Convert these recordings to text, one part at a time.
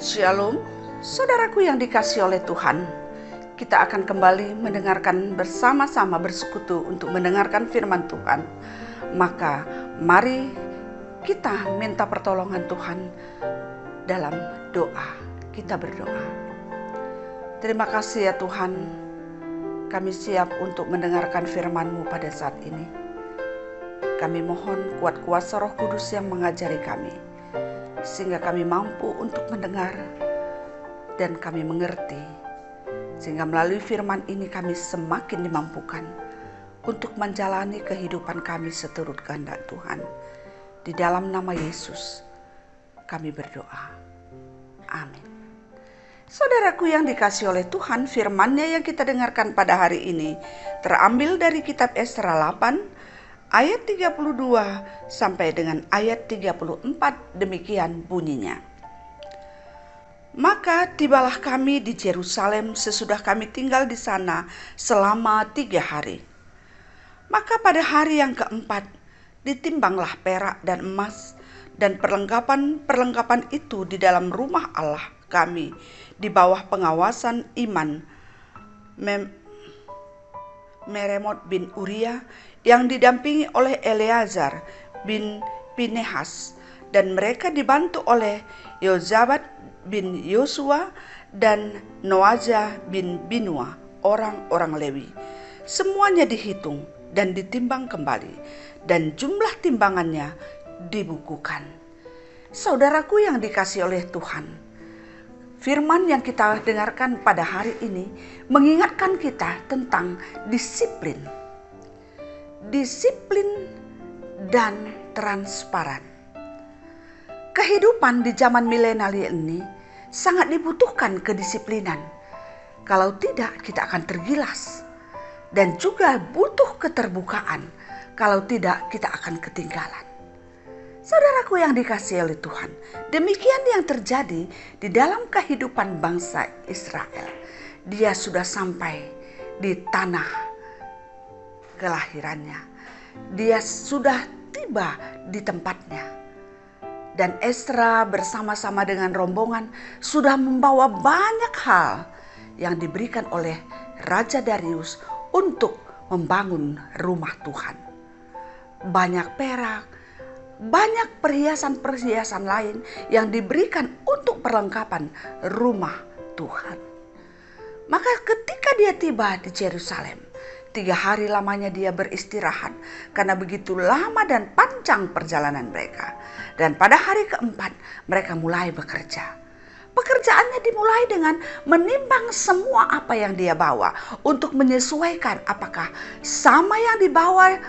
Shalom, saudaraku yang dikasihi oleh Tuhan. Kita akan kembali mendengarkan bersama-sama bersekutu untuk mendengarkan firman Tuhan. Maka mari kita minta pertolongan Tuhan dalam doa. Kita berdoa. Terima kasih ya Tuhan, kami siap untuk mendengarkan firman-Mu pada saat ini. Kami mohon kuat kuasa Roh Kudus yang mengajari kami, sehingga kami mampu untuk mendengar dan kami mengerti, sehingga melalui firman ini kami semakin dimampukan untuk menjalani kehidupan kami seturut kehendak Tuhan. Di dalam nama Yesus kami berdoa. Amin. Saudaraku yang dikasihi oleh Tuhan, firman-Nya yang kita dengarkan pada hari ini terambil dari kitab Esra 8 ayat 32 sampai dengan ayat 34, demikian bunyinya. Maka tibalah kami di Yerusalem sesudah kami tinggal di sana selama 3 hari. Maka pada hari yang keempat ditimbanglah perak dan emas dan perlengkapan itu di dalam rumah Allah kami di bawah pengawasan Iman Meremot bin Uria yang didampingi oleh Eleazar bin Pinehas, dan mereka dibantu oleh Yozabat bin Yosua dan Noazia bin Binua, orang-orang Lewi. Semuanya dihitung dan ditimbang kembali, dan jumlah timbangannya dibukukan. Saudaraku yang dikasihi oleh Tuhan, firman yang kita dengarkan pada hari ini mengingatkan kita tentang disiplin. Disiplin dan transparan. Kehidupan di zaman milenial ini sangat dibutuhkan kedisiplinan. Kalau tidak, kita akan tergilas. Dan juga butuh keterbukaan. Kalau tidak, kita akan ketinggalan. Saudaraku yang dikasihi oleh Tuhan, demikian yang terjadi di dalam kehidupan bangsa Israel. Dia sudah sampai di tanah kelahirannya. Dia sudah tiba di tempatnya. Dan Esra bersama-sama dengan rombongan sudah membawa banyak hal yang diberikan oleh Raja Darius untuk membangun rumah Tuhan. Banyak perak, banyak perhiasan-perhiasan lain yang diberikan untuk perlengkapan rumah Tuhan. Maka ketika dia tiba di Yerusalem, 3 hari lamanya dia beristirahat karena begitu lama dan panjang perjalanan mereka. Dan pada hari keempat mereka mulai bekerja. Pekerjaannya dimulai dengan menimbang semua apa yang dia bawa untuk menyesuaikan apakah sama yang dibawa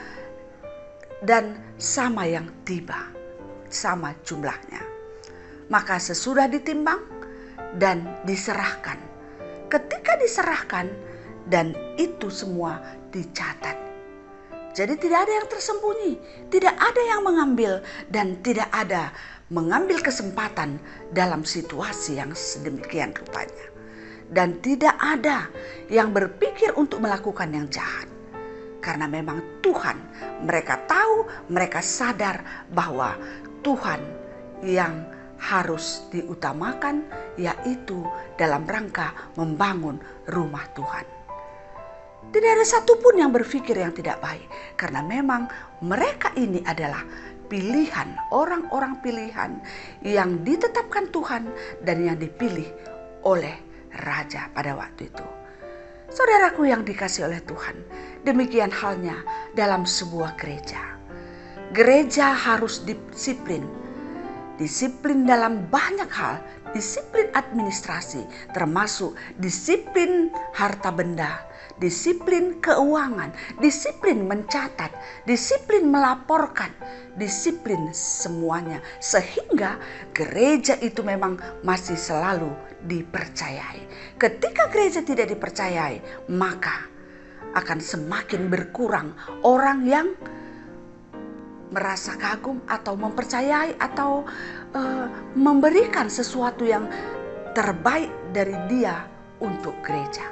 dan sama yang tiba, sama jumlahnya. Maka sesudah ditimbang dan diserahkan. Ketika diserahkan dan itu semua dicatat. Jadi tidak ada yang tersembunyi, tidak ada yang mengambil dan tidak ada mengambil kesempatan dalam situasi yang sedemikian rupanya. Dan tidak ada yang berpikir untuk melakukan yang jahat. Karena memang Tuhan, mereka tahu, mereka sadar bahwa Tuhan yang harus diutamakan, yaitu dalam rangka membangun rumah Tuhan. Tidak ada satupun yang berpikir yang tidak baik. Karena memang mereka ini adalah pilihan, orang-orang pilihan yang ditetapkan Tuhan dan yang dipilih oleh Raja pada waktu itu. Saudaraku yang dikasihi oleh Tuhan, demikian halnya dalam sebuah gereja. Gereja harus disiplin. Disiplin dalam banyak hal, disiplin administrasi, termasuk disiplin harta benda, disiplin keuangan, disiplin mencatat, disiplin melaporkan, disiplin semuanya. Sehingga gereja itu memang masih selalu dipercayai. Ketika gereja tidak dipercayai, maka akan semakin berkurang orang yang merasa kagum atau mempercayai atau memberikan sesuatu yang terbaik dari dia untuk gereja.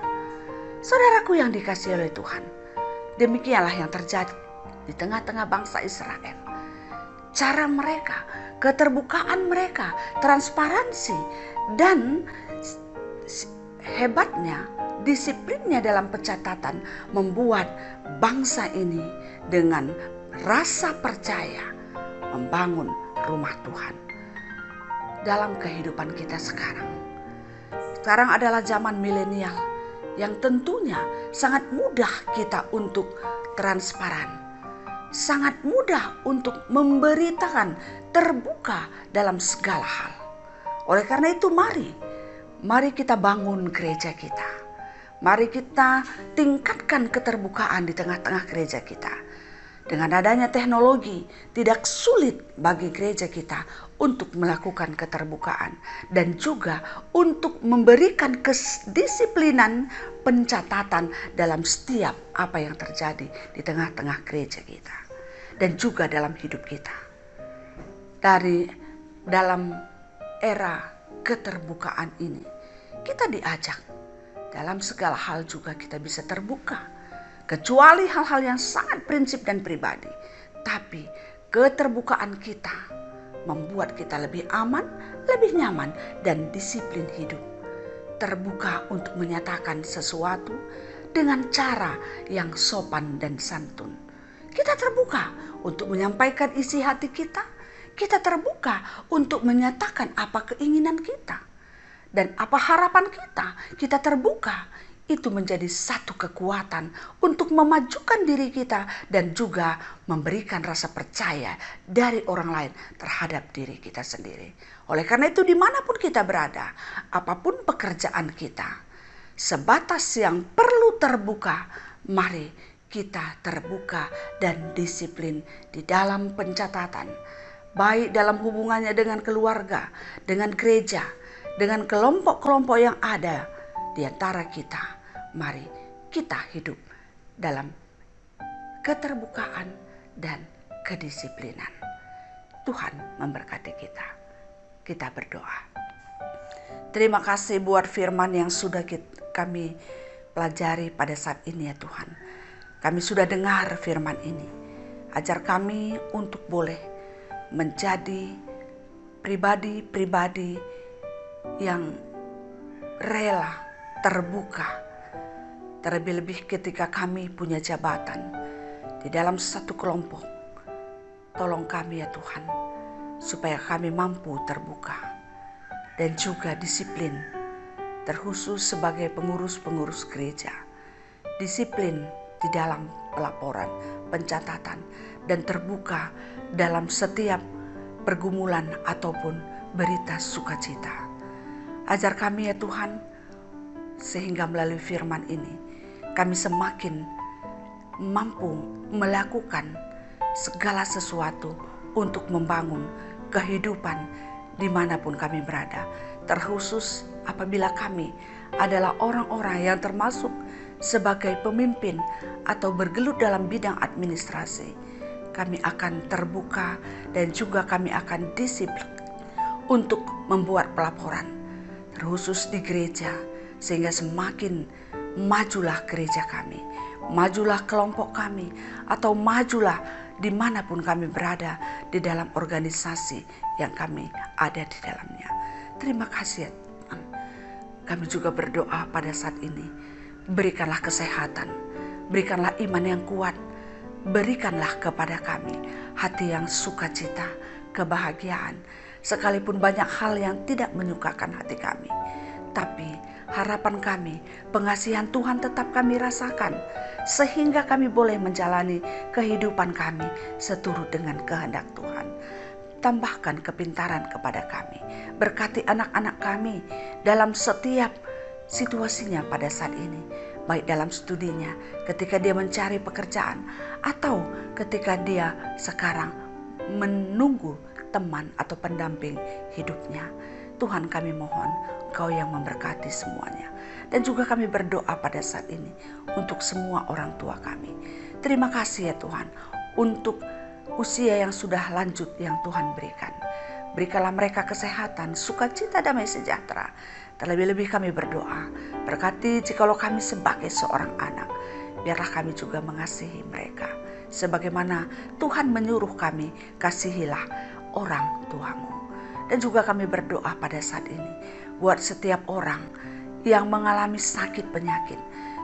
Saudaraku yang dikasihi oleh Tuhan, demikianlah yang terjadi di tengah-tengah bangsa Israel. cara mereka, keterbukaan mereka, transparansi, dan hebatnya disiplinnya dalam pencatatan membuat bangsa ini dengan rasa percaya membangun rumah Tuhan dalam kehidupan kita sekarang. Sekarang adalah zaman milenial yang tentunya sangat mudah kita untuk transparan, sangat mudah untuk memberitakan, terbuka dalam segala hal. Oleh karena itu mari kita bangun gereja kita. Mari kita tingkatkan keterbukaan di tengah-tengah gereja kita. Dengan adanya teknologi, tidak sulit bagi gereja kita untuk melakukan keterbukaan dan juga untuk memberikan kedisiplinan pencatatan dalam setiap apa yang terjadi di tengah-tengah gereja kita dan juga dalam hidup kita. Dalam era keterbukaan ini, kita diajak dalam segala hal juga kita bisa terbuka. Kecuali hal-hal yang sangat prinsip dan pribadi. Tapi keterbukaan kita membuat kita lebih aman, lebih nyaman, dan disiplin hidup. Terbuka untuk menyatakan sesuatu dengan cara yang sopan dan santun. Kita terbuka untuk menyampaikan isi hati kita. Kita terbuka untuk menyatakan apa keinginan kita. Dan apa harapan kita. Kita terbuka. Itu menjadi satu kekuatan untuk memajukan diri kita dan juga memberikan rasa percaya dari orang lain terhadap diri kita sendiri. Oleh karena itu dimanapun kita berada, apapun pekerjaan kita, sebatas yang perlu terbuka, mari kita terbuka dan disiplin di dalam pencatatan. Baik dalam hubungannya dengan keluarga, dengan gereja, dengan kelompok-kelompok yang ada di antara kita. Mari kita hidup dalam keterbukaan dan kedisiplinan. Tuhan memberkati kita. Kita berdoa. Terima kasih buat firman yang sudah kami pelajari pada saat ini ya Tuhan. Kami sudah dengar firman ini. Ajar kami untuk boleh menjadi pribadi-pribadi yang rela terbuka. Terlebih-lebih ketika kami punya jabatan di dalam satu kelompok. Tolong kami ya Tuhan, supaya kami mampu terbuka dan juga disiplin, terkhusus sebagai pengurus-pengurus gereja. Disiplin di dalam pelaporan, pencatatan, dan terbuka dalam setiap pergumulan ataupun berita sukacita. Ajar kami ya Tuhan, sehingga melalui firman ini kami semakin mampu melakukan segala sesuatu untuk membangun kehidupan dimanapun kami berada. Terkhusus apabila kami adalah orang-orang yang termasuk sebagai pemimpin atau bergelut dalam bidang administrasi. Kami akan terbuka dan juga kami akan disiplin untuk membuat pelaporan. Terkhusus di gereja, sehingga semakin majulah gereja kami, majulah kelompok kami, atau majulah dimanapun kami berada di dalam organisasi yang kami ada di dalamnya. Terima kasih ya Tuhan. Kami juga berdoa pada saat ini, berikanlah kesehatan, berikanlah iman yang kuat, berikanlah kepada kami hati yang sukacita, kebahagiaan, sekalipun banyak hal yang tidak menyukakan hati kami. Tapi harapan kami, pengasihan Tuhan tetap kami rasakan, sehingga kami boleh menjalani kehidupan kami seturut dengan kehendak Tuhan. Tambahkan kepintaran kepada kami, berkati anak-anak kami dalam setiap situasinya pada saat ini, baik dalam studinya, ketika dia mencari pekerjaan, atau ketika dia sekarang menunggu teman atau pendamping hidupnya. Tuhan, kami mohon Engkau yang memberkati semuanya. Dan juga kami berdoa pada saat ini untuk semua orang tua kami. Terima kasih ya Tuhan untuk usia yang sudah lanjut yang Tuhan berikan. Berikanlah mereka kesehatan, sukacita, damai sejahtera. Terlebih-lebih kami berdoa, berkati jikalau kami sebagai seorang anak, biarlah kami juga mengasihi mereka sebagaimana Tuhan menyuruh kami, kasihilah orang tuamu. Dan juga kami berdoa pada saat ini buat setiap orang yang mengalami sakit penyakit.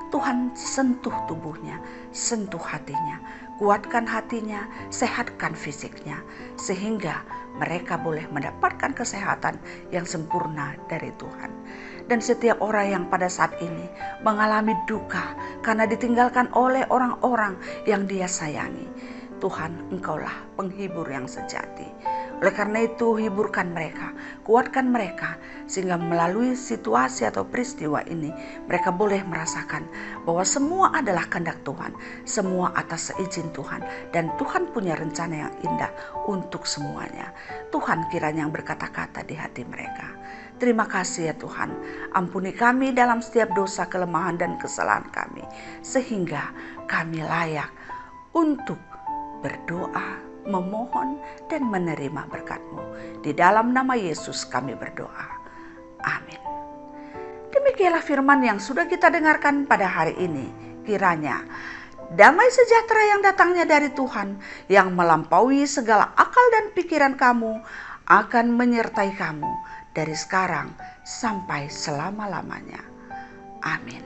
Tuhan sentuh tubuhnya, sentuh hatinya, kuatkan hatinya, sehatkan fisiknya, sehingga mereka boleh mendapatkan kesehatan yang sempurna dari Tuhan. Dan setiap orang yang pada saat ini mengalami duka karena ditinggalkan oleh orang-orang yang dia sayangi, Tuhan, Engkaulah penghibur yang sejati. Oleh karena itu, hiburkan mereka, kuatkan mereka, sehingga melalui situasi atau peristiwa ini, mereka boleh merasakan bahwa semua adalah kehendak Tuhan, semua atas seizin Tuhan, dan Tuhan punya rencana yang indah untuk semuanya. Tuhan kiranya yang berkata-kata di hati mereka. Terima kasih ya Tuhan, ampuni kami dalam setiap dosa, kelemahan, dan kesalahan kami, sehingga kami layak untuk berdoa, memohon, dan menerima berkat-Mu. Di dalam nama Yesus kami berdoa. Amin. Demikianlah firman yang sudah kita dengarkan pada hari ini. Kiranya damai sejahtera yang datangnya dari Tuhan, yang melampaui segala akal dan pikiran kamu, akan menyertai kamu dari sekarang sampai selama-lamanya. Amin.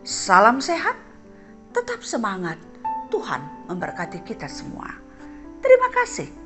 Salam sehat, tetap semangat. Tuhan memberkati kita semua. Terima kasih.